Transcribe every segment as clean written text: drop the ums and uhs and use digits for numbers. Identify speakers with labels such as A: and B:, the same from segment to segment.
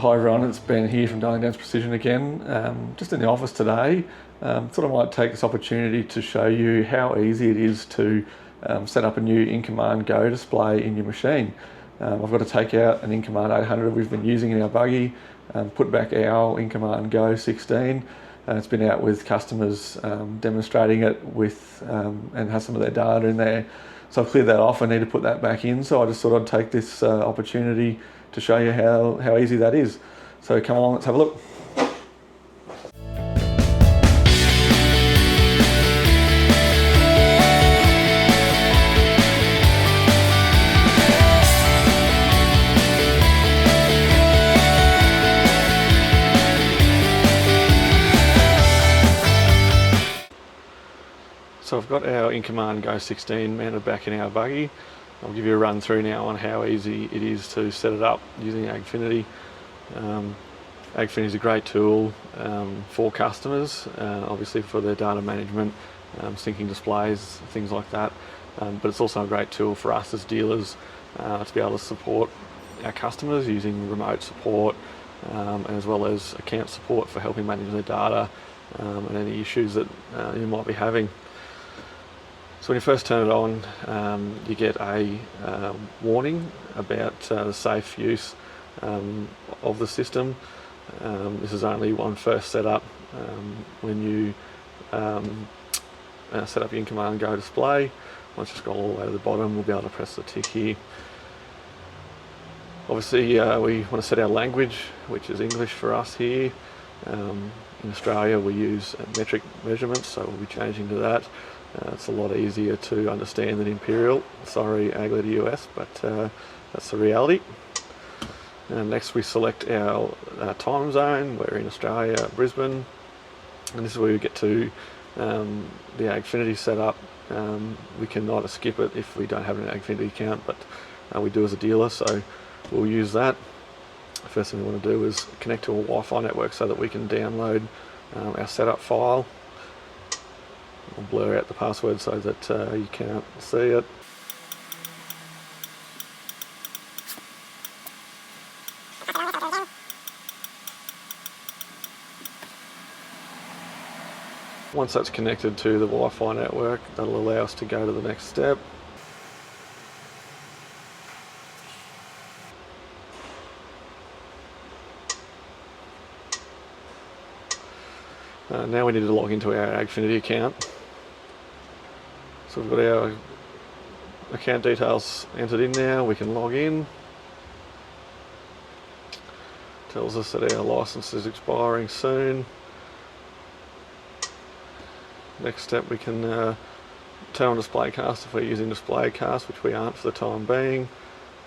A: Hi everyone, it's Ben here from Darling Downs Precision again. Just in the office today. Thought I might take this opportunity to show you how easy it is to set up a new InCommand Go display in your machine. I've got to take out an InCommand 800 we've been using in our buggy, put back our InCommand Go 16. It's been out with customers demonstrating it with and has some of their data in there. So I've cleared that off. I need to put that back in. So I just thought I'd take this opportunity to show you how easy that is. So come on, let's have a look. So I've got our InCommand Go 16 mounted back in our buggy. I'll give you a run through now on how easy it is to set it up using Agfinity. Agfinity is a great tool for customers, obviously for their data management, syncing displays, things like that. But it's also a great tool for us as dealers to be able to support our customers using remote support, as well as account support for helping manage their data and any issues that you might be having. So when you first turn it on, you get a warning about the safe use of the system. This is only one first setup. When you set up your InCommand Go display, once you scroll all the way to the bottom, we'll be able to press the tick here. Obviously, we want to set our language, which is English for us here. In Australia, we use metric measurements, so we'll be changing to that. It's a lot easier to understand than Imperial. Sorry, Ag Leader US, but that's the reality. And next we select our time zone. We're in Australia, Brisbane. And this is where we get to the Agfinity setup. We cannot skip it if we don't have an Agfinity account, but we do as a dealer, so we'll use that. The first thing we want to do is connect to a Wi-Fi network so that we can download our setup file. I'll blur out the password so that you can't see it. Once that's connected to the Wi-Fi network, that'll allow us to go to the next step. Now we need to log into our Agfinity account. So we've got our account details entered in now. We can log in. Tells us that our license is expiring soon. Next step, we can turn on DisplayCast if we're using DisplayCast, which we aren't for the time being.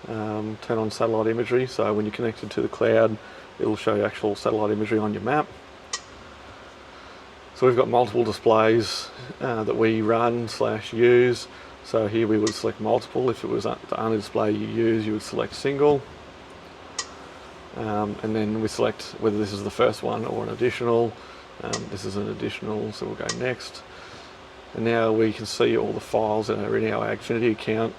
A: Turn on satellite imagery, so when you're connected to the cloud, it'll show you actual satellite imagery on your map. So we've got multiple displays that we run / use. So here we would select multiple. If it was the only display you use, you would select single. And then we select whether this is the first one or an additional. This is an additional, so we'll go next. And now we can see all the files that are in our Agfinity account.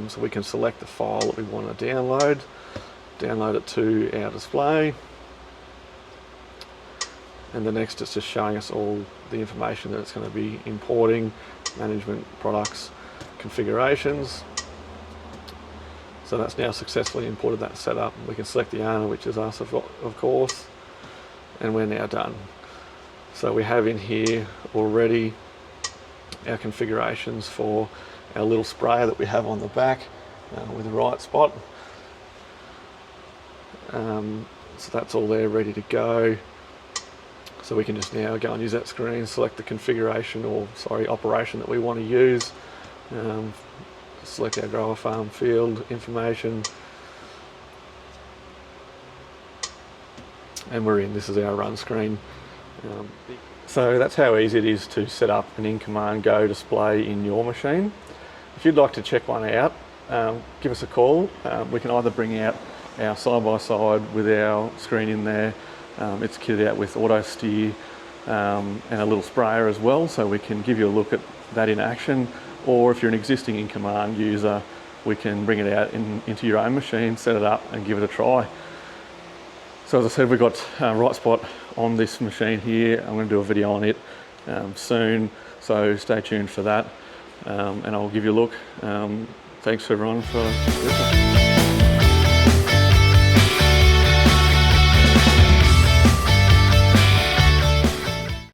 A: So we can select the file that we want to download it to our display. And the next is just showing us all the information that it's going to be importing, management, products, configurations. So that's now successfully imported that setup. We can select the owner, which is us of course, and we're now done. So we have in here already our configurations for our little sprayer that we have on the back with the right spot. So that's all there ready to go. So we can just now go and use that screen, select the configuration operation that we want to use. Select our grower farm field information. And we're in. This is our run screen. So that's how easy it is to set up an InCommand Go display in your machine. If you'd like to check one out, give us a call. We can either bring out our side-by-side with our screen in there. It's kitted out with auto steer and a little sprayer as well, so we can give you a look at that in action. Or if you're an existing InCommand user, we can bring it out into your own machine, set it up and give it a try. So as I said, we've got right spot on this machine here. I'm going to do a video on it soon, so stay tuned for that, and I'll give you a look. Thanks everyone for listening.